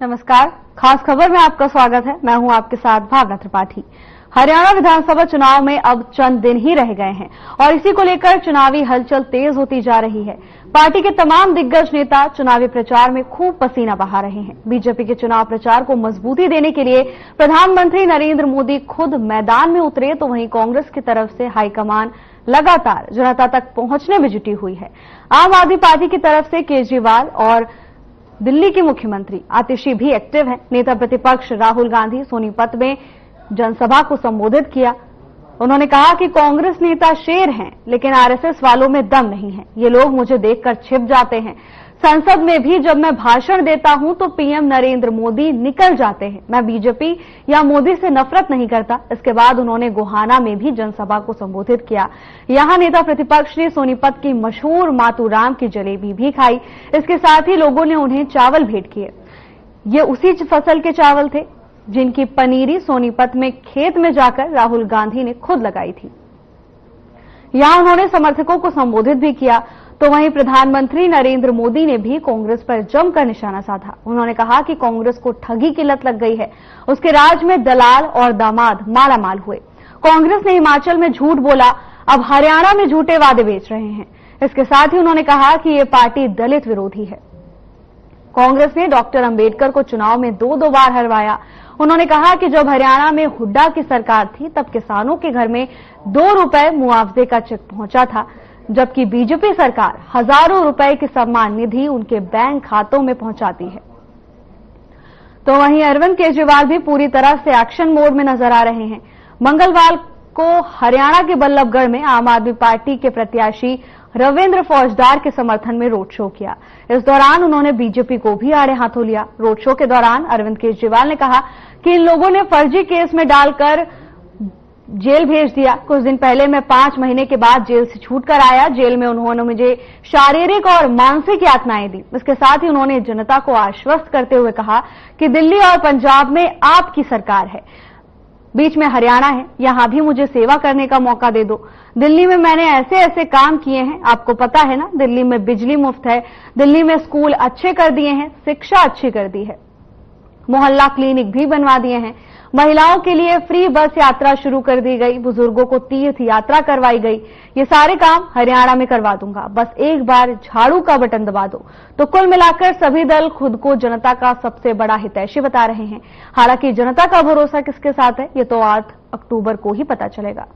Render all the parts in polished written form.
नमस्कार, खास खबर में आपका स्वागत है। मैं हूं आपके साथ भावना त्रिपाठी। हरियाणा विधानसभा चुनाव में अब चंद दिन ही रह गए हैं और इसी को लेकर चुनावी हलचल तेज होती जा रही है। पार्टी के तमाम दिग्गज नेता चुनावी प्रचार में खूब पसीना बहा रहे हैं। बीजेपी के चुनाव प्रचार को मजबूती देने के लिए प्रधानमंत्री नरेंद्र मोदी खुद मैदान में उतरे, तो वहीं कांग्रेस की तरफ से हाईकमान लगातार जनता तक पहुंचने में जुटी हुई है। आम आदमी पार्टी की तरफ से केजरीवाल और दिल्ली की मुख्यमंत्री आतिशी भी एक्टिव हैं। नेता प्रतिपक्ष राहुल गांधी सोनीपत में जनसभा को संबोधित किया। उन्होंने कहा कि कांग्रेस नेता शेर हैं, लेकिन आरएसएस वालों में दम नहीं है। ये लोग मुझे देखकर छिप जाते हैं। संसद में भी जब मैं भाषण देता हूं तो पीएम नरेंद्र मोदी निकल जाते हैं। मैं बीजेपी या मोदी से नफरत नहीं करता। इसके बाद उन्होंने गोहाना में भी जनसभा को संबोधित किया। यहां नेता प्रतिपक्ष ने सोनीपत की मशहूर मातूराम की जलेबी भी खाई। इसके साथ ही लोगों ने उन्हें चावल भेंट किए। ये उसी फसल के चावल थे जिनकी पनीरी सोनीपत में खेत में जाकर राहुल गांधी ने खुद लगाई थी। यहां उन्होंने समर्थकों को संबोधित भी किया। तो वहीं प्रधानमंत्री नरेंद्र मोदी ने भी कांग्रेस पर जमकर निशाना साधा। उन्होंने कहा कि कांग्रेस को ठगी की लत लग गई है। उसके राज में दलाल और दामाद मालामाल हुए। कांग्रेस ने हिमाचल में झूठ बोला, अब हरियाणा में झूठे वादे बेच रहे हैं। इसके साथ ही उन्होंने कहा कि ये पार्टी दलित विरोधी है। कांग्रेस ने डॉक्टर अंबेडकर को चुनाव में दो बार हरवाया। उन्होंने कहा कि जब हरियाणा में हुड्डा की सरकार थी तब किसानों के घर में ₹2 मुआवजे का चेक पहुंचा था, जबकि बीजेपी सरकार हजारों रुपए की सम्मान निधि उनके बैंक खातों में पहुंचाती है। तो वहीं अरविंद केजरीवाल भी पूरी तरह से एक्शन मोड में नजर आ रहे हैं। मंगलवार को हरियाणा के बल्लभगढ़ में आम आदमी पार्टी के प्रत्याशी रविंद्र फौजदार के समर्थन में रोड शो किया। इस दौरान उन्होंने बीजेपी को भी आड़े हाथों लिया। रोड शो के दौरान अरविंद केजरीवाल ने कहा कि इन लोगों ने फर्जी केस में डालकर जेल भेज दिया। कुछ दिन पहले मैं 5 महीने के बाद जेल से छूटकर आया। जेल में उन्होंने मुझे शारीरिक और मानसिक यातनाएं दी। इसके साथ ही उन्होंने जनता को आश्वस्त करते हुए कहा कि दिल्ली और पंजाब में आपकी सरकार है, बीच में हरियाणा है, यहां भी मुझे सेवा करने का मौका दे दो। दिल्ली में मैंने ऐसे ऐसे काम किए हैं, आपको पता है ना, दिल्ली में बिजली मुफ्त है, दिल्ली में स्कूल अच्छे कर दिए हैं, शिक्षा अच्छी कर दी है, मोहल्ला क्लिनिक भी बनवा दिए हैं, महिलाओं के लिए फ्री बस यात्रा शुरू कर दी गई, बुजुर्गों को तीर्थ यात्रा करवाई गई। ये सारे काम हरियाणा में करवा दूंगा, बस एक बार झाड़ू का बटन दबा दो। तो कुल मिलाकर सभी दल खुद को जनता का सबसे बड़ा हितैषी बता रहे हैं। हालांकि जनता का भरोसा किसके साथ है, ये तो 8 अक्टूबर को ही पता चलेगा।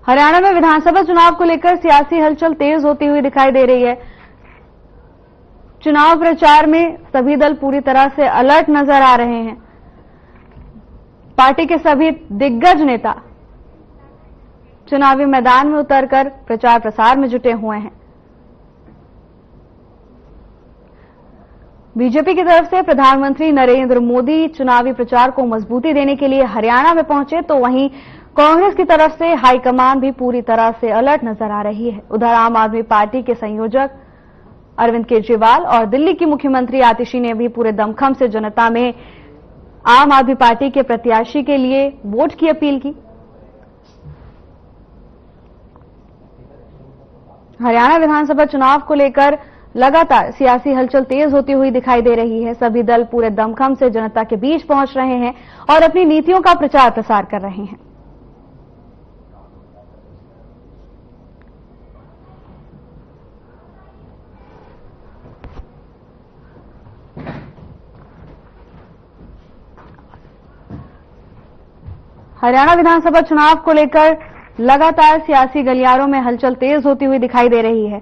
हरियाणा में विधानसभा चुनाव को लेकर सियासी हलचल तेज होती हुई दिखाई दे रही है। चुनाव प्रचार में सभी दल पूरी तरह से अलर्ट नजर आ रहे हैं। पार्टी के सभी दिग्गज नेता चुनावी मैदान में उतरकर प्रचार प्रसार में जुटे हुए हैं। बीजेपी की तरफ से प्रधानमंत्री नरेंद्र मोदी चुनावी प्रचार को मजबूती देने के लिए हरियाणा में पहुंचे, तो वहीं कांग्रेस की तरफ से हाईकमान भी पूरी तरह से अलर्ट नजर आ रही है। उधर आम आदमी पार्टी के संयोजक अरविंद केजरीवाल और दिल्ली की मुख्यमंत्री आतिशी ने भी पूरे दमखम से जनता में आम आदमी पार्टी के प्रत्याशी के लिए वोट की अपील की। हरियाणा विधानसभा चुनाव को लेकर लगातार सियासी हलचल तेज होती हुई दिखाई दे रही है। सभी दल पूरे दमखम से जनता के बीच पहुंच रहे हैं और अपनी नीतियों का प्रचार प्रसार कर रहे हैं। हरियाणा विधानसभा चुनाव को लेकर लगातार सियासी गलियारों में हलचल तेज होती हुई दिखाई दे रही है।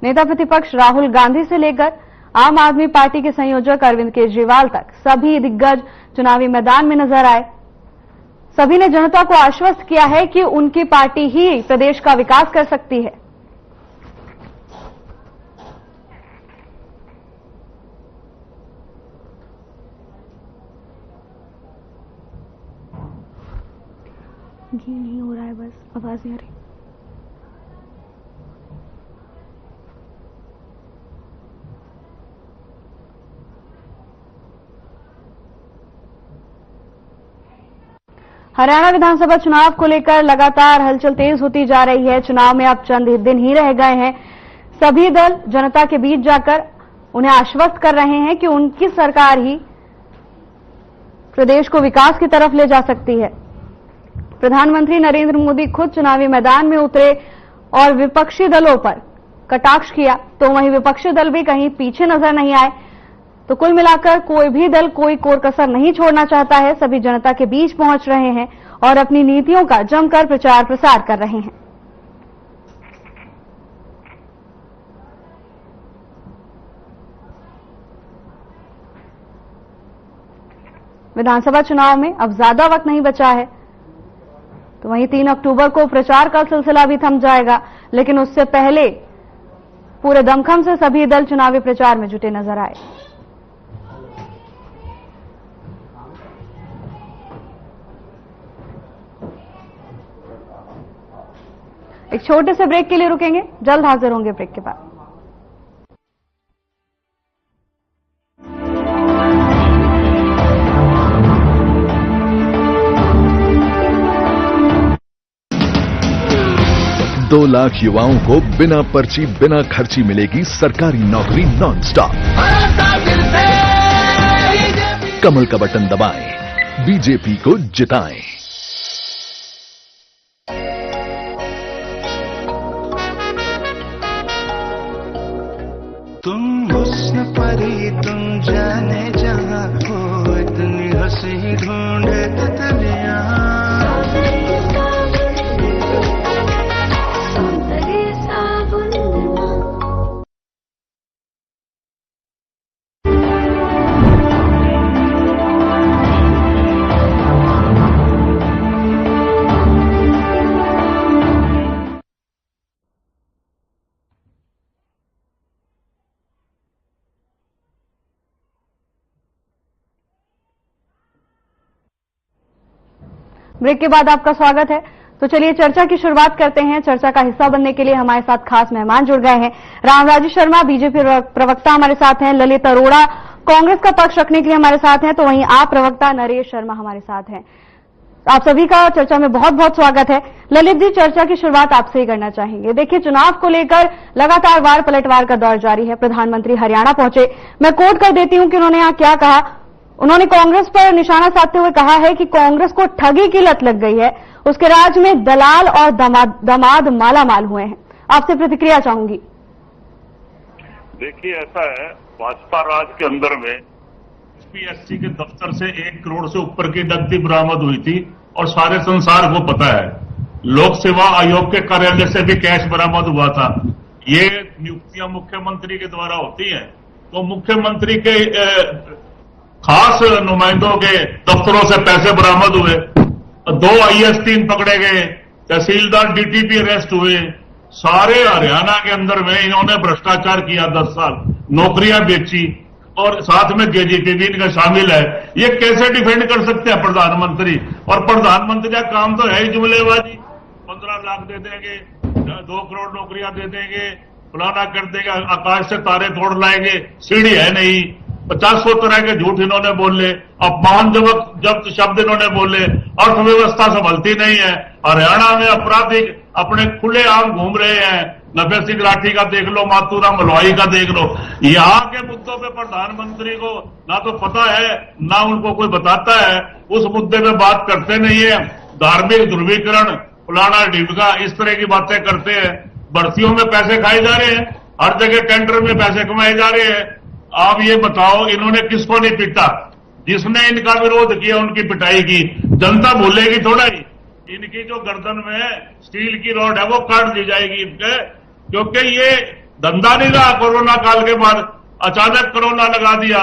नेता प्रतिपक्ष राहुल गांधी से लेकर आम आदमी पार्टी के संयोजक अरविंद केजरीवाल तक सभी दिग्गज चुनावी मैदान में नजर आए। सभी ने जनता को आश्वस्त किया है कि उनकी पार्टी ही प्रदेश का विकास कर सकती है। ये नहीं हो रहा है, बस आवाज नहीं आ रही। हरियाणा विधानसभा चुनाव को लेकर लगातार हलचल तेज होती जा रही है। चुनाव में अब चंद दिन ही रह गए हैं। सभी दल जनता के बीच जाकर उन्हें आश्वस्त कर रहे हैं कि उनकी सरकार ही प्रदेश को विकास की तरफ ले जा सकती है। प्रधानमंत्री नरेंद्र मोदी खुद चुनावी मैदान में उतरे और विपक्षी दलों पर कटाक्ष किया, तो वहीं विपक्षी दल भी कहीं पीछे नजर नहीं आए। तो कुल मिलाकर कोई भी दल कोई कोर कसर नहीं छोड़ना चाहता है। सभी जनता के बीच पहुंच रहे हैं और अपनी नीतियों का जमकर प्रचार प्रसार कर रहे हैं। विधानसभा चुनाव में अब ज्यादा वक्त नहीं बचा है, तो वहीं 3 अक्टूबर को प्रचार का सिलसिला भी थम जाएगा, लेकिन उससे पहले पूरे दमखम से सभी दल चुनावी प्रचार में जुटे नजर आए। एक छोटे से ब्रेक के लिए रुकेंगे, जल्द हाजिर होंगे ब्रेक के बाद। दो लाख युवाओं को बिना पर्ची बिना खर्ची मिलेगी सरकारी नौकरी नॉन स्टॉप। कमल का बटन दबाएं, बीजेपी को जिताएं। तुम हुस्न परी तुम जाने जहां हो, इतनी हंसी ढूंढे तितलियां। ब्रेक के बाद आपका स्वागत है। तो चलिए चर्चा की शुरुआत करते हैं। चर्चा का हिस्सा बनने के लिए हमारे साथ खास मेहमान जुड़ गए हैं। रामराजी शर्मा बीजेपी प्रवक्ता हमारे साथ हैं, ललित अरोड़ा कांग्रेस का पक्ष रखने के लिए हमारे साथ हैं, तो वहीं आप प्रवक्ता नरेश शर्मा हमारे साथ हैं। आप सभी का चर्चा में बहुत बहुत स्वागत है। ललित जी, चर्चा की शुरुआत आपसे ही करना चाहेंगे। देखिए, चुनाव को लेकर लगातार वार पलटवार का दौर जारी है। प्रधानमंत्री हरियाणा पहुंचे, मैं कोट कर देती हूं कि उन्होंने यहां क्या कहा। उन्होंने कांग्रेस पर निशाना साधते हुए कहा है कि कांग्रेस को ठगी की लत लग गई है, उसके राज में दलाल और दामाद मालामाल हुए हैं। आपसे प्रतिक्रिया चाहूंगी। देखिए, ऐसा है, भाजपा राज के अंदर में पीएससी के दफ्तर से 1 करोड़ से ऊपर की नकदी बरामद हुई थी और सारे संसार को पता है। लोक सेवा आयोग के कार्यालय से भी कैश बरामद हुआ था। ये नियुक्तियां मुख्यमंत्री के द्वारा होती हैं, तो मुख्यमंत्री के खास नुमाइंदों के दफ्तरों से पैसे बरामद हुए। 2 IAS 3 पकड़े गए, तहसीलदार डीटीपी अरेस्ट हुए। सारे हरियाणा के अंदर में इन्होंने भ्रष्टाचार किया, 10 साल नौकरियां बेची और साथ में केजीपी भी इनका शामिल है। ये कैसे डिफेंड कर सकते हैं प्रधानमंत्री? और प्रधानमंत्री का काम तो है ही जुमलेबाजी। 15 लाख दे देंगे, 2 करोड़ नौकरियां दे देंगे, फलाना कर देंगे, आकाश से तारे तोड़ लाएंगे, सीढ़ी है नहीं। 50 तरह के झूठ इन्होंने बोले, अपमान जब्त शब्द इन्होंने बोले, अर्थव्यवस्था संभलती नहीं है। हरियाणा में अपराधिक अपने खुले आम घूम रहे हैं। नफे सिंह राठी का देख लो, मातूराम मलवाई का देख लो। यहाँ के मुद्दों पे प्रधानमंत्री को ना तो पता है, ना उनको कोई बताता है। उस मुद्दे पे बात करते नहीं है। धार्मिक ध्रुवीकरण, फलाना ढिमका, इस तरह की बातें करते हैं। भर्तियों में पैसे खाए जा रहे हैं, हर जगह टेंडर में पैसे कमाए जा रहे हैं। आप ये बताओ, इन्होंने किसको नहीं पीटा? जिसने इनका विरोध किया उनकी पिटाई की। जनता भूलेगी थोड़ा ही। इनकी जो गर्दन में स्टील की रॉड है वो काट दी जाएगी इनके, क्योंकि ये धंधा नहीं रहा। कोरोना काल के बाद अचानक कोरोना लगा दिया।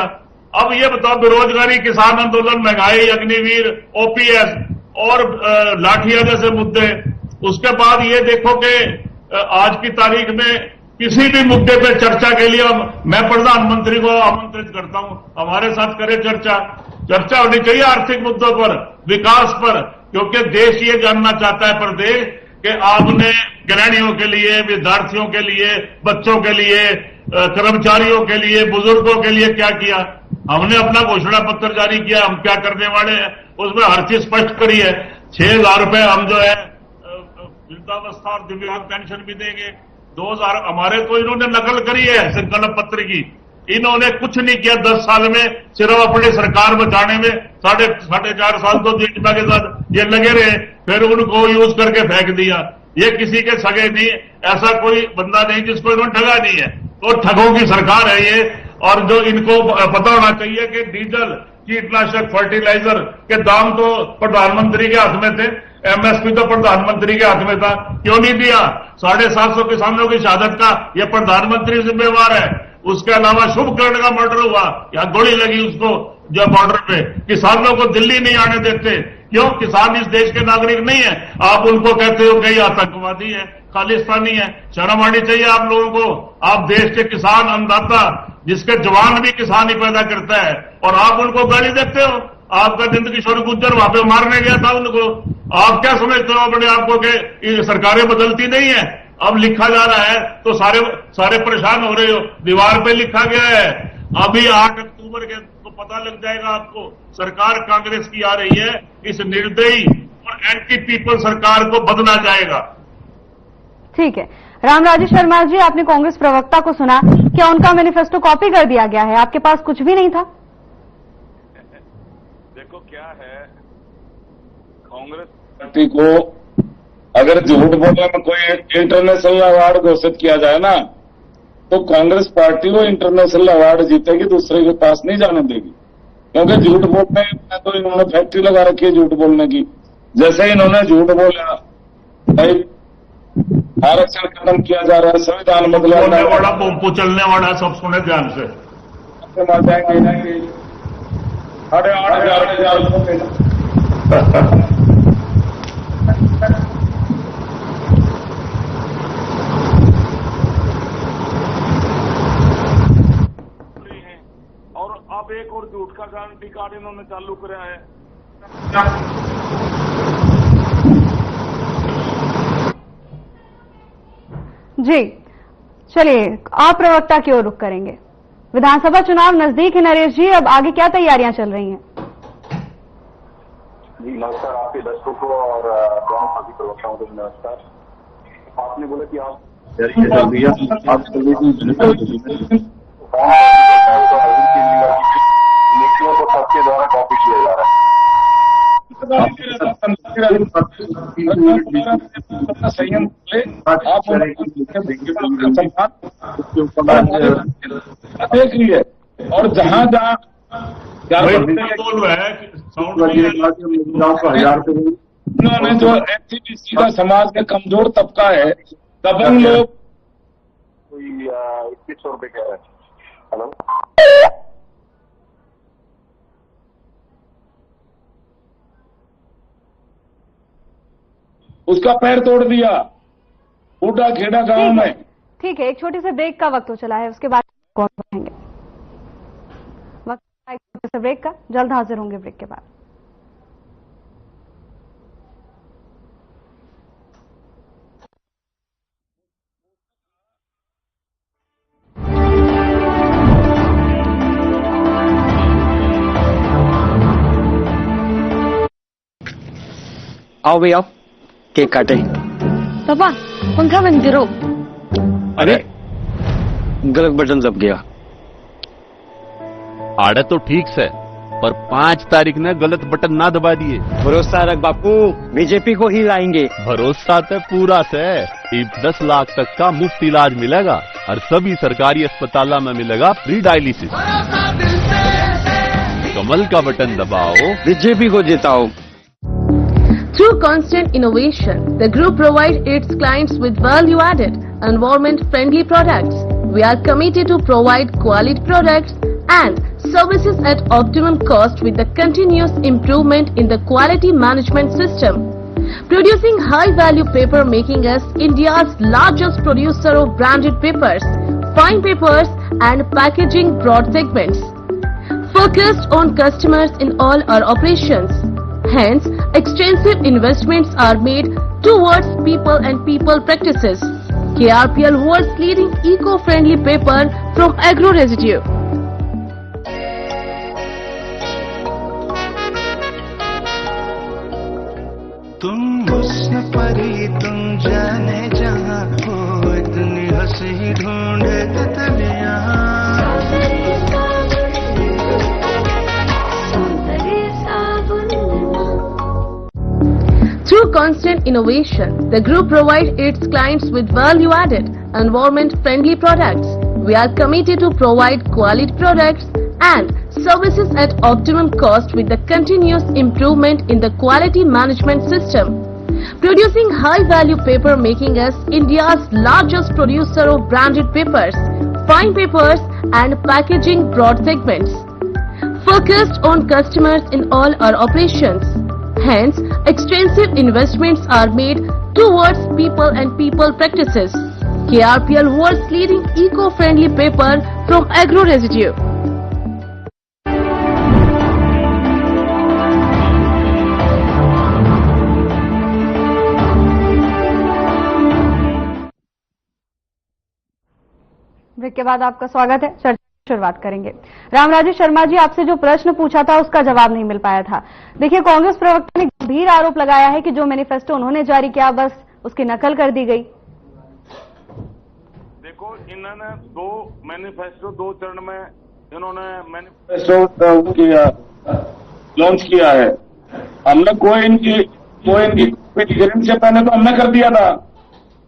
अब ये बताओ, बेरोजगारी, किसान आंदोलन, महंगाई, अग्निवीर, OPS और लाठियां जैसे मुद्दे। उसके बाद ये देखो कि आज की तारीख में किसी भी मुद्दे पर चर्चा के लिए मैं प्रधानमंत्री को आमंत्रित करता हूं, हमारे साथ करें चर्चा। चर्चा होनी चाहिए आर्थिक मुद्दों पर, विकास पर, क्योंकि देश ये जानना चाहता है, प्रदेश, कि आपने गृहिणियों के लिए, विद्यार्थियों के लिए, बच्चों के लिए, कर्मचारियों के लिए, बुजुर्गों के लिए क्या किया। हमने अपना घोषणा पत्र जारी किया, हम क्या करने वाले हैं, उसमें हर चीज स्पष्ट करी है। 6,000 रुपए हम जो है वृद्धावस्था और दिव्यांग पेंशन भी देंगे। 2,000 हमारे तो इन्होंने नकल करी है संकल्प पत्र की। इन्होंने कुछ नहीं किया 10 साल में, सिर्फ अपनी सरकार बचाने में साढ़े 4.5 साल तो जेठा के साथ ये लगे रहे, फिर उनको यूज करके फेंक दिया। ये किसी के सगे नहीं, ऐसा कोई बंदा नहीं जिसको इन्होंने ठगा नहीं है। तो ठगों की सरकार है ये। और जो इनको पता होना चाहिए कि डीजल, कीटनाशक, फर्टिलाइजर के दाम तो प्रधानमंत्री के हाथ में थे, एमएसपी तो प्रधानमंत्री के हाथ में था, क्यों नहीं दिया? 750 किसानों की शहादत का ये प्रधानमंत्री जिम्मेवार है। उसके अलावा शुभकर्ण का मर्डर हुआ, या गोली लगी उसको जो बॉर्डर पे, किसानों को दिल्ली नहीं आने देते। क्यों? किसान इस देश के नागरिक नहीं है। आप उनको कहते हो कई आतंकवादी है, खालिस्तानी है। शर्म आनी चाहिए आप लोगों को। आप देश के किसान, अन्नदाता, जिसके जवान भी किसान ही पैदा करता है, और आप उनको गाली देते हो। आपका नंदकिशोर गुर्जर वहां पे मारने गया था उनको। आप क्या समझते हो अपने आपको कि सरकारें बदलती नहीं है? अब लिखा जा रहा है तो सारे परेशान हो रहे हो। दीवार पे लिखा गया है, अभी 8 अक्टूबर के तो पता लग जाएगा आपको। सरकार कांग्रेस की आ रही है, इस निर्दयी और एंटी पीपल सरकार को बदला जाएगा। ठीक है, रामराजेश शर्मा जी, आपने कांग्रेस प्रवक्ता को सुना, क्या उनका मैनिफेस्टो कॉपी कर दिया गया है? आपके पास कुछ भी नहीं था? देखो क्या है, कांग्रेस पार्टी को अगर झूठ बोलने में कोई इंटरनेशनल अवार्ड घोषित किया जाए ना, तो कांग्रेस पार्टी वो इंटरनेशनल अवार्ड जीतेगी, दूसरे के पास नहीं जाने देगी। क्योंकि झूठ बोलने में तो इन्होंने फैक्ट्री लगा रखी है झूठ बोलने की। जैसे इन्होंने झूठ बोला भाई आरक्षण खत्म किया जा रहा है, संविधान बदला वाला पोंपो चलने वाला, सब सुने ध्यान से। जाएंगे 8,500 और अब एक और झूठ का गारंटी कार्ड इन्होंने चालू कराया है। जी चलिए, आप प्रवक्ता की ओर रुख करेंगे। विधानसभा चुनाव नजदीक है नरेश जी, अब आगे क्या तैयारियां चल रही हैं? जी नमस्कार आपके दर्शकों को और दोनों साथी प्रवक्ताओं को नमस्कार। आपने बोला कि आप नीतियों को सबके द्वारा कॉपी किया जा रहा है। संयम देख लीजिए, और जहां जहां उन्होंने जो एससी का समाज का कमजोर तबका है, दबंग लोग कोई 2100 रुपए कह रहा है। हेलो, उसका पैर तोड़ दिया बूढ़ा खेड़ा गांव में। ठीक है, एक छोटे से ब्रेक का वक्त हो चला है, उसके बाद कौन बढ़ेंगे। वक्त एक छोटे से ब्रेक का, जल्द हाजिर होंगे ब्रेक के बाद। आओ भैया, केक काटे। पापा पंखा बंद करो। अरे गलत बटन दब गया। आड़े तो ठीक से, पर 5 तारीख ने गलत बटन ना दबा दिए। भरोसा रख बापू, बीजेपी को ही लाएंगे। भरोसा तो पूरा से। 10 लाख तक का मुफ्त इलाज मिलेगा और सभी सरकारी अस्पतालों में मिलेगा फ्री डायलिसिस। कमल का बटन दबाओ, बीजेपी को जिताओ। Through constant innovation, the group provides its clients with value-added, environment-friendly products. We are committed to provide quality products and services at optimum cost with the continuous improvement in the quality management system. Producing high-value paper making us India's largest producer of branded papers, fine papers and packaging broad segments. Focused on customers in all our operations. Hence, extensive investments are made towards people and people practices. KRPL world's leading eco-friendly paper from agro residue. तुम हुस्न परी तुम जाने जहां हो, इतनी हंसी ढूंढे तितलियां। Through constant innovation, the group provides its clients with value-added, environment-friendly products. We are committed to provide quality products and services at optimum cost with the continuous improvement in the quality management system. Producing high-value paper, making us India's largest producer of branded papers, fine papers and packaging broad segments. Focused on customers in all our operations. Hence, extensive investments are made towards people and people practices. KRPL, world's leading eco-friendly paper from agro residue. Break के बाद आपका स्वागत है। चर्चा की शुरुआत करेंगे। रामराजेश शर्मा जी, आपसे जो प्रश्न पूछा था उसका जवाब नहीं मिल पाया था। देखिए, कांग्रेस प्रवक्ता ने गंभीर आरोप लगाया है कि जो मैनिफेस्टो उन्होंने जारी किया बस उसकी नकल कर दी गई। देखो, इन्होंने दो मैनिफेस्टो, दो चरण में इन्होंने मैनिफेस्टो किया, लॉन्च किया है। हमने कोई इनकी गिरने से पहले तो हमने कर दिया था।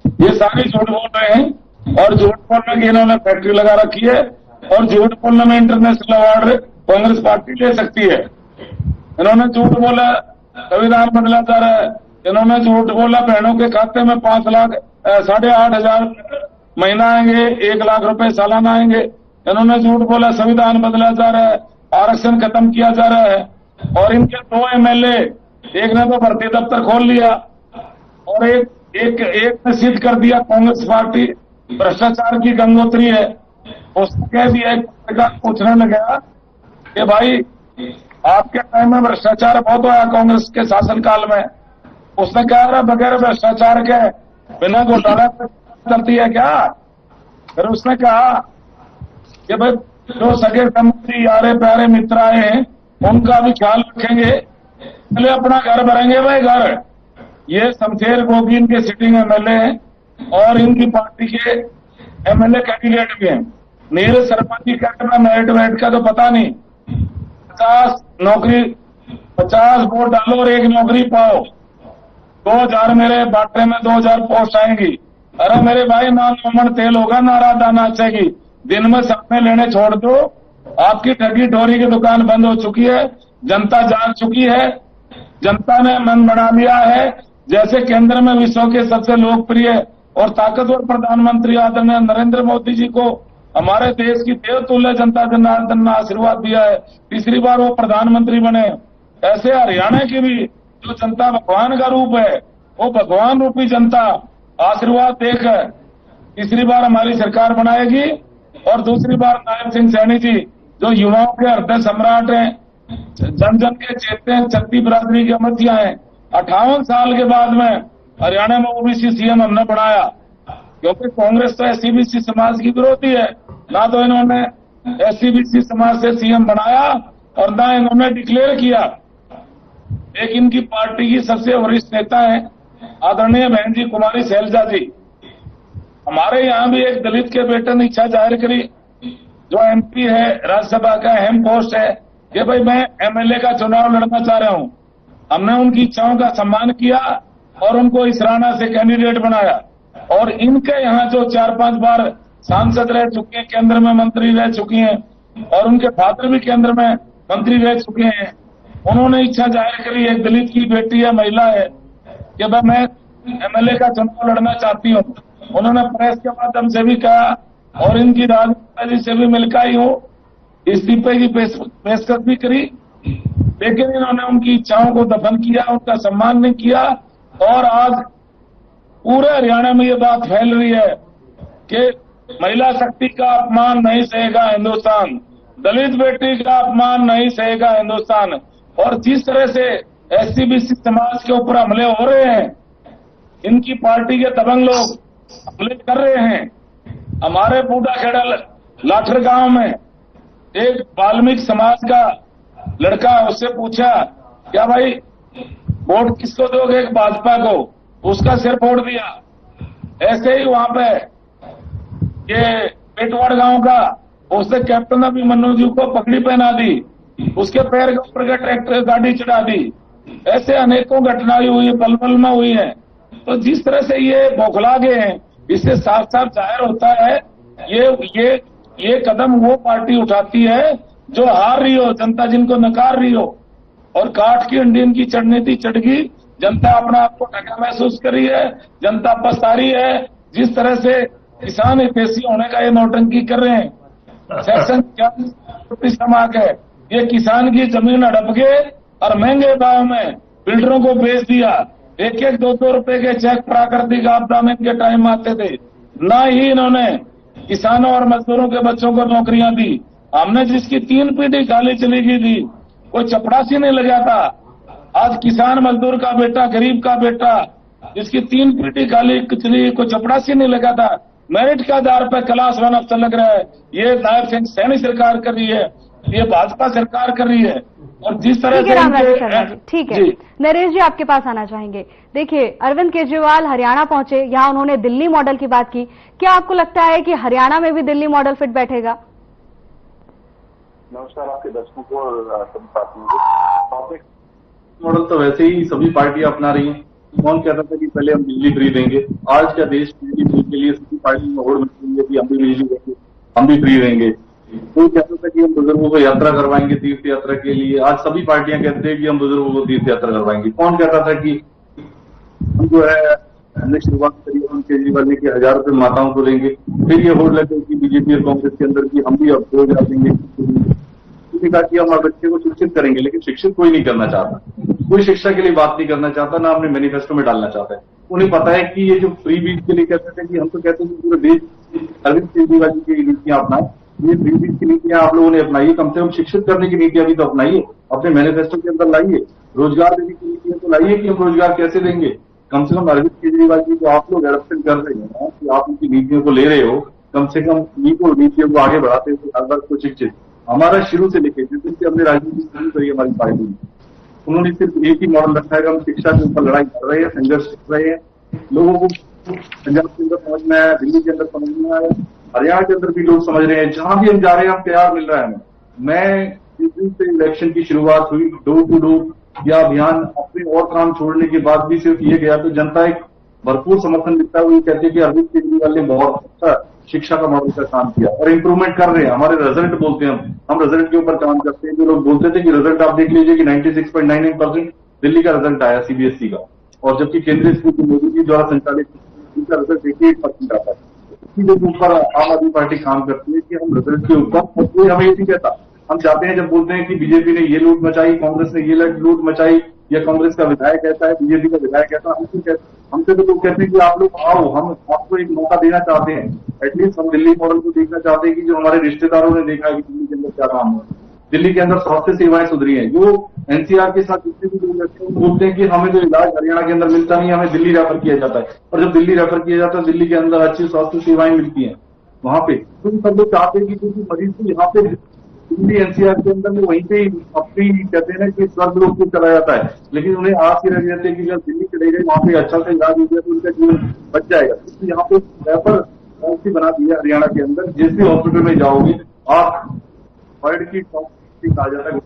ये सारे झूठ बोल रहे हैं और झूठ बोलने की इन्होंने फैक्ट्री लगा रखी है और झूठ बोलने में इंटरनेशनल अवार्ड कांग्रेस पार्टी ले सकती है। इन्होंने झूठ बोला संविधान बदला जा रहा है। इन्होंने झूठ बोला बहनों के खाते में 5 लाख 8,500 महीना आएंगे, 1 लाख रुपए सालाना आएंगे। इन्होंने झूठ बोला संविधान बदला जा रहा है, आरक्षण खत्म किया जा रहा है। और इनके 2 एमएलए, एक ने तो भर्ती दफ्तर खोल लिया और एक ने सिद्ध कर दिया कांग्रेस पार्टी भ्रष्टाचार की गंगोत्री है। उसने कह दिया, एक पूछने लगा कि भाई आपके टाइम में भ्रष्टाचार बहुत हुआ कांग्रेस के शासनकाल में। उसने कहा बगैर भ्रष्टाचार के बिना घोटाला करती है क्या? फिर उसने कहा कि भाई जो सगे संबंधी यारे प्यारे मित्र आए हैं उनका भी ख्याल रखेंगे, पहले अपना घर भरेंगे भाई घर। ये शमशेर गोगी इनके सिटिंग एमएलए हैं और इनकी पार्टी के एमएलए कैंडिडेट भी हैं। नीरज शर्मा जी का मेरिट वेट का तो पता नहीं। 50 वोट डालो और 1 नौकरी पाओ, 2000 मेरे बाटे में 2000 पोस्ट आएंगी। अरे मेरे भाई, ना नमन तेल होगा ना रात दाना अच्छेगी। दिन में सपने लेने छोड़ दो। आपकी ठगी ठोरी की दुकान बंद हो चुकी है, जनता जाग चुकी है। जनता ने मन बना लिया है। जैसे केंद्र में विश्व के सबसे लोकप्रिय और ताकतवर प्रधानमंत्री आदरणीय नरेंद्र मोदी जी को हमारे देश की देवतुल्य जनता जनार्दन ने आशीर्वाद दिया है, तीसरी बार वो प्रधानमंत्री बने। ऐसे हरियाणा की भी जो जनता भगवान का रूप है, वो भगवान रूपी जनता आशीर्वाद देकर तीसरी बार हमारी सरकार बनाएगी। और दूसरी बार नायब सिंह सैनी जी जो युवाओं के हृदय सम्राट हैं, जन जन के चेते हैं, चलती बिरादरी के अमृतिया हैं। 58 साल के बाद में हरियाणा में ओबीसी सीएम हमने बनाया, क्योंकि कांग्रेस तो एससी-बीसी समाज की विरोधी है। ना तो इन्होंने एससी-बीसी समाज से सीएम बनाया और ना इन्होंने डिक्लेयर किया। एक इनकी पार्टी की सबसे वरिष्ठ नेता है आदरणीय बहन जी कुमारी शैलजा जी। हमारे यहाँ भी एक दलित के बेटे ने इच्छा जाहिर करी, जो एमपी है, राज्यसभा का अहम पोस्ट है, कि भाई मैं एमएलए का चुनाव लड़ना चाह रहा हूं। हमने उनकी इच्छाओं का सम्मान किया और उनको इसराना से कैंडिडेट बनाया। और इनके यहाँ जो 4-5 बार सांसद रह चुके हैं, केंद्र में मंत्री रह चुकी हैं और उनके फादर भी केंद्र में मंत्री रह चुके हैं, उन्होंने इच्छा जाहिर करी। एक दलित की बेटी है, महिला है, कि भाई मैं एमएलए का चुनाव लड़ना चाहती हूँ। उन्होंने प्रेस के माध्यम से भी कहा और इनकी राजनेता जी से भी मिलकर ही हो इस्तीफे की पेशकश भी करी, लेकिन इन्होंने उनकी इच्छाओं को दफन किया, उनका सम्मान नहीं किया। और आज पूरे हरियाणा में ये बात फैल रही है कि महिला शक्ति का अपमान नहीं सहेगा हिंदुस्तान, दलित बेटी का अपमान नहीं सहेगा हिंदुस्तान। और जिस तरह से एससी-बीसी समाज के ऊपर हमले हो रहे हैं, इनकी पार्टी के दबंग लोग हमले कर रहे हैं। हमारे बूढ़ाखेड़ा लाठर गांव में एक वाल्मीकि समाज का लड़का, उससे पूछा क्या भाई वोट किसको दोगे? भाजपा को, उसका सिर फोड़ दिया। ऐसे ही वहां पे ये पेटवाड़ गांव का उससे कैप्टन अभिमन्यु जी को पगड़ी पहना दी, उसके पैर के ऊपर का ट्रैक्टर गाड़ी चढ़ा दी। ऐसे अनेकों घटनाएं हुई, पल पल में हुई है। तो जिस तरह से ये बौखला गए हैं, इससे साफ साफ जाहिर होता है ये कदम वो पार्टी उठाती है जो हार रही हो, जनता जिनको नकार रही हो, और काठ की अंडी इनकी चढ़नी थी चढ़ गई। जनता अपना आपको ढका महसूस कर रही है, जनता पछता रही है। जिस तरह से किसान हितैषी होने का ये नौटंकी कर रहे हैं, सेक्शन 40 समाक है, ये किसान की जमीन हड़प के और महंगे भाव में बिल्डरों को बेच दिया। 1-1, 2-2 रुपए के चेक प्राकृतिक आपदा में इनके टाइम आते थे। ना ही इन्होंने किसानों और मजदूरों के बच्चों को नौकरियां दी। हमने जिसकी 3 पीढ़ी खाली चली गई थी, कोई चपरासी नहीं लगा था। आज किसान मजदूर का बेटा, गरीब का बेटा, जिसकी 3 पीढ़ी खाली चली, कोई चपरासी नहीं लगा था, मेरिट के आधार पर क्लास 1 अफसर लग रहा है। ये नायब सिंह सैनी सरकार कर रही है, ये भाजपा सरकार कर रही है। और जिस तरह से रामराज शर्मा जी, ठीक है, नरेश जी आपके पास आना चाहेंगे। देखिए, अरविंद केजरीवाल हरियाणा पहुंचे, यहाँ उन्होंने दिल्ली मॉडल की बात की। क्या आपको लगता है कि हरियाणा में भी दिल्ली मॉडल फिट बैठेगा? नमस्कार आपके दर्शकों को और सभी साथियों को। टॉपिक मॉडल तो वैसे ही सभी पार्टियां अपना रही हैं। कौन कहता था कि पहले हम बिजली फ्री देंगे? आज का देश बिजली के लिए सभी पार्टी में होड़ मच रही है कि हम भी बिजली देंगे, हम भी फ्री देंगे। कोई कहता था कि हम बुजुर्गों को यात्रा करवाएंगे तीर्थ यात्रा के लिए, आज सभी पार्टियां कहते हैं कि हम बुजुर्गों को तीर्थ यात्रा करवाएंगे। कौन कहता था कि हम जो है हमने शुरुआत करी केजरीवाल ने कि 1000 रुपये माताओं को देंगे, फिर ये होड़ लगे कि बीजेपी और कांग्रेस के अंदर की हम भी अब 2000 देंगे। उन्होंने कहा कि हम बच्चे को शिक्षित करेंगे, लेकिन शिक्षित कोई नहीं करना चाहता, कोई शिक्षा के लिए बात नहीं करना चाहता, ना अपने मैनिफेस्टो में डालना चाहता है। उन्हें पता है कि ये जो फ्री बीज के लिए कहते थे कि हम तो कहते हैं कि पूरे देश अरविंद केजरीवाल जी की नीतियां अपनाएं, ये फ्री बीज की नीतियां आप लोगों ने अपनाई, कम से कम शिक्षित करने की नीतियां भी तो अपनाइए, अपने मैनिफेस्टो के अंदर लाइए। रोजगार देने की नीतियां तो लाइए कि हम रोजगार कैसे देंगे। कम से कम अरविंद केजरीवाल जी को आप लोग एडप्शन कर रहे हैं कि आप उनकी नीतियों को ले रहे हो, कम से कम नीतियों को आगे बढ़ाते हुए हर वर्ग को शिक्षित। हमारा शुरू से लेकर जिस दिन से हमने राजनीति शुरू करी हमारी पार्टी में, उन्होंने सिर्फ एक ही मॉडल रखा है कि हम शिक्षा के ऊपर लड़ाई कर रहे हैं, संघर्ष कर रहे हैं। लोगों को पंजाब के अंदर समझ में आया, दिल्ली के अंदर समझ में आया, हरियाणा के अंदर भी लोग समझ रहे हैं। जहां भी हम जा रहे हैं, हम प्यार मिल रहा है हमें। मैं जिस दिन से इलेक्शन की शुरुआत हुई, डोर टू डोर या अभियान अपने और काम छोड़ने के बाद भी सिर्फ ये गया तो जनता एक भरपूर समर्थन देता हुआ कहती है कि अरविंद केजरीवाल ने बहुत अच्छा शिक्षा का मॉडल का काम किया और इम्प्रूवमेंट कर रहे हैं। हमारे रिजल्ट बोलते हैं, हम रिजल्ट के ऊपर काम करते हैं। जो लोग बोलते थे कि रिजल्ट आप देख लीजिए कि 96.99% दिल्ली का रिजल्ट आया सीबीएसई का, और जबकि केंद्रीय स्कूल मोदी जी द्वारा संचालित का रिजल्ट 88% आता है। इसी के ऊपर आम आदमी पार्टी काम करती है कि हम रिजल्ट के ऊपर, और कोई हमें ये नहीं कहता। हम चाहते हैं, जब बोलते हैं कि बीजेपी ने ये लूट मचाई, कांग्रेस ने ये लूट मचाई, या कांग्रेस का विधायक कहता है, बीजेपी का विधायक कहता है, हमसे तो लोग कहते हैं कि आप लोग आओ, हम आपको एक मौका देना चाहते हैं। एटलीस्ट हम दिल्ली मॉडल को देखना चाहते हैं कि जो हमारे रिश्तेदारों ने देखा है कि दिल्ली के अंदर क्या काम हो। दिल्ली के अंदर स्वास्थ्य सेवाएं सुधरी हैं। जो एनसीआर के साथ जितने भी लोग रहते हैं बोलते हैं कि हमें जो इलाज हरियाणा के अंदर मिलता नहीं, हमें दिल्ली रेफर किया जाता है, और जब दिल्ली रेफर किया जाता है दिल्ली के अंदर अच्छी स्वास्थ्य सेवाएं मिलती हैं वहां पे। तो सब लोग चाहते हैं कि क्योंकि मरीज को यहाँ पे दिल्ली एनसीआर के अंदर में वहीं पे अपनी कहते हैं ना कि स्वर्ग लोग को चला जाता है, लेकिन उन्हें आस ही रह जाते हैं कि जब दिल्ली चले गए वहां पे अच्छा से इलाज हो गया तो उनका जीवन बच जाएगा। तो यहाँ पे रेफर पॉलिसी बना दी है हरियाणा के अंदर। जिस भी हॉस्पिटल में जाओगे आप वर्ल्ड की टॉप कहा जाता है,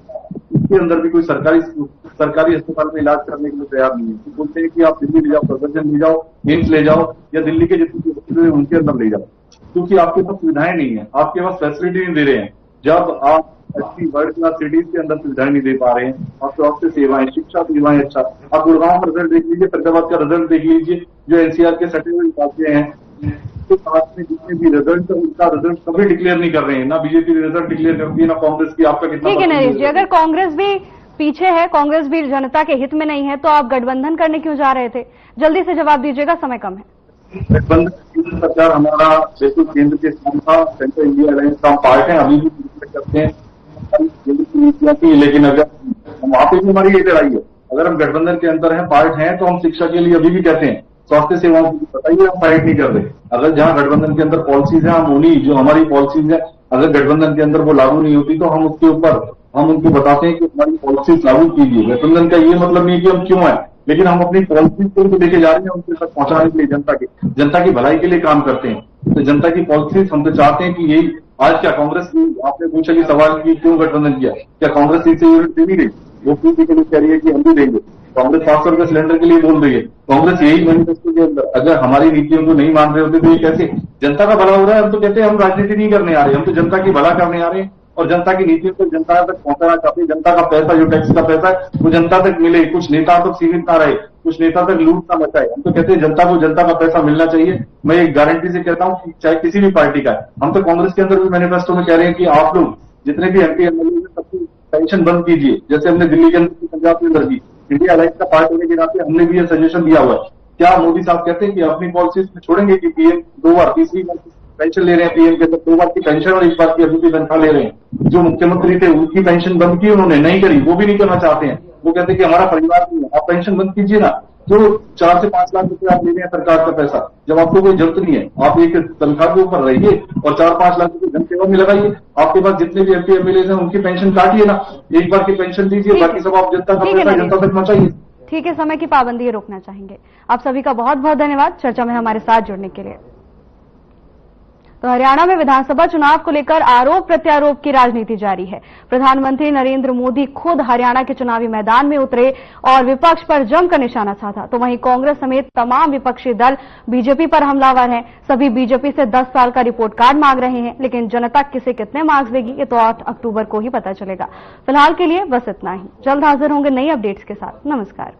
इसके अंदर भी कोई सरकारी अस्पताल में इलाज करने के लिए तैयार नहीं है। तो बोलते हैं कि आप दिल्ली ले जाओ, प्रदर्शन ले जाओ, एम्स ले जाओ, या दिल्ली के जितने हॉस्पिटल है उनके अंदर ले जाओ, क्योंकि आपके पास सुविधाएं नहीं है, आपके पास फैसिलिटी नहीं दे रहे हैं। जब आप अच्छी वर्ल्ड क्लास सिटीज के अंदर सुविधाएं नहीं दे पा रहे हैं, आप स्वास्थ्य सेवाएं, शिक्षा सेवाएं, अच्छा आप गुड़गांव का रिजल्ट देख लीजिए, फरीदाबाद का रिजल्ट देख लीजिए, जो एनसीआर के सर्टिफिकेट पाते हैं, तो साथ में जितने भी रिजल्ट उनका रिजल्ट कभी डिक्लेयर नहीं कर रहे हैं। ना बीजेपी रिजल्ट डिक्लेयर करती है, ना कांग्रेस की। आपका कितना? ठीक है नरेश जी, अगर कांग्रेस भी पीछे है, कांग्रेस भी जनता के हित में नहीं है, तो आप गठबंधन करने क्यों जा रहे थे? जल्दी से जवाब दीजिएगा, समय कम है। गठबंधन सरकार हमारा बिल्कुल केंद्र के साथ था, सेंट्रल इंडिया अलायंस का पार्ट है, अभी भी करते हैं की, लेकिन अगर वहां पे भी हमारी ये लड़ाई है। अगर हम गठबंधन के अंदर हैं, पार्ट हैं, तो हम शिक्षा के लिए अभी भी कहते हैं, स्वास्थ्य सेवाओं की बताइए, हम फाइट नहीं कर रहे। अगर जहां गठबंधन के अंदर पॉलिसीज है, हम उन्हीं जो हमारी पॉलिसीज है, अगर गठबंधन के अंदर वो लागू नहीं होती तो हम उसके ऊपर हम उनको बताते हैं कि हमारी पॉलिसीज लागू कीजिए। गठबंधन का ये मतलब नहीं है कि हम क्यों है, लेकिन हम अपनी पॉलिसी को लेके जा रहे हैं उनके तक पहुंचाने के लिए, जनता की भलाई के लिए काम करते हैं। तो जनता की पॉलिसी हम तो चाहते हैं कि यही आज क्या कांग्रेस, आपने पूछा कि सवाल की क्यों गठबंधन किया, क्या कांग्रेस सीट से यूनिट दे नहीं रही? वो पीसी के लिए कह रही है कि हम भी देंगे। कांग्रेस 500 रुपए सिलेंडर के लिए बोल रही है। कांग्रेस यही मैनिफेस्टो के अंदर अगर हमारी नीतियों को नहीं मान रहे होते तो ये कैसे जनता का भला हो रहा है? हम तो कहते हैं हम राजनीति नहीं करने आ रहे, हम तो जनता की भला करने आ रहे हैं और जनता की नीतियों को जनता तक पहुंचाना चाहते हैं। जनता का पैसा, जो टैक्स का पैसा है वो जनता तक मिले, कुछ नेता तक सीमित ना रहे, कुछ नेता तक लूट ना मचाए। हम तो कहते हैं जनता को जनता का पैसा मिलना चाहिए। मैं एक गारंटी से कहता हूं कि चाहे किसी भी पार्टी का है, हम तो कांग्रेस के अंदर भी मैनिफेस्टो में कह रहे हैं कि आप लोग जितने भी एमपी एमएलए हैं सबकी पेंशन बंद कीजिए, जैसे हमने दिल्ली के अंदर, पंजाब के अंदर की। इंडिया अलायंस का पार्ट होने के नाते हमने भी यह सजेशन दिया हुआ है। क्या मोदी साहब कहते हैं कि अपनी पॉलिसीज में छोड़ेंगे कि पीएम 2 बार, तीसरी बार पेंशन ले रहे हैं, पीएम के अंदर 2 बार की पेंशन और 1 बार की अभी तनख्वाह ले रहे हैं। जो मुख्यमंत्री थे उनकी पेंशन बंद की उन्होंने, नहीं करी, वो भी नहीं करना चाहते हैं। वो कहते हैं कि हमारा परिवार नहीं है, आप पेंशन बंद कीजिए ना। जो 4 से 5 लाख रुपए आप ले रहे हैं सरकार का पैसा, जब आपको कोई जरूरत नहीं है, आप एक तनख्वाह के ऊपर रहिए और 4-5 लाख रुपए जन सेवा में लगाइए। आपके पास जितने भी एमपी एमएलए हैं उनकी पेंशन काटिए ना, 1 बार की पेंशन दीजिए, बाकी सब आप जनता का पैसा जनता तक पहुंचाइए। ठीक है, समय की पाबंदी रोकना चाहेंगे। आप सभी का बहुत बहुत धन्यवाद चर्चा में हमारे साथ जुड़ने के लिए। तो हरियाणा में विधानसभा चुनाव को लेकर आरोप प्रत्यारोप की राजनीति जारी है। प्रधानमंत्री नरेंद्र मोदी खुद हरियाणा के चुनावी मैदान में उतरे और विपक्ष पर जमकर निशाना साधा। तो वहीं कांग्रेस समेत तमाम विपक्षी दल बीजेपी पर हमलावर हैं। सभी बीजेपी से 10 साल का रिपोर्ट कार्ड मांग रहे हैं, लेकिन जनता किसे कितने मार्क्स देगी ये तो 8 अक्टूबर को ही पता चलेगा। फिलहाल के लिए बस इतना ही। जल्द हाजिर होंगे नई अपडेट्स के साथ। नमस्कार।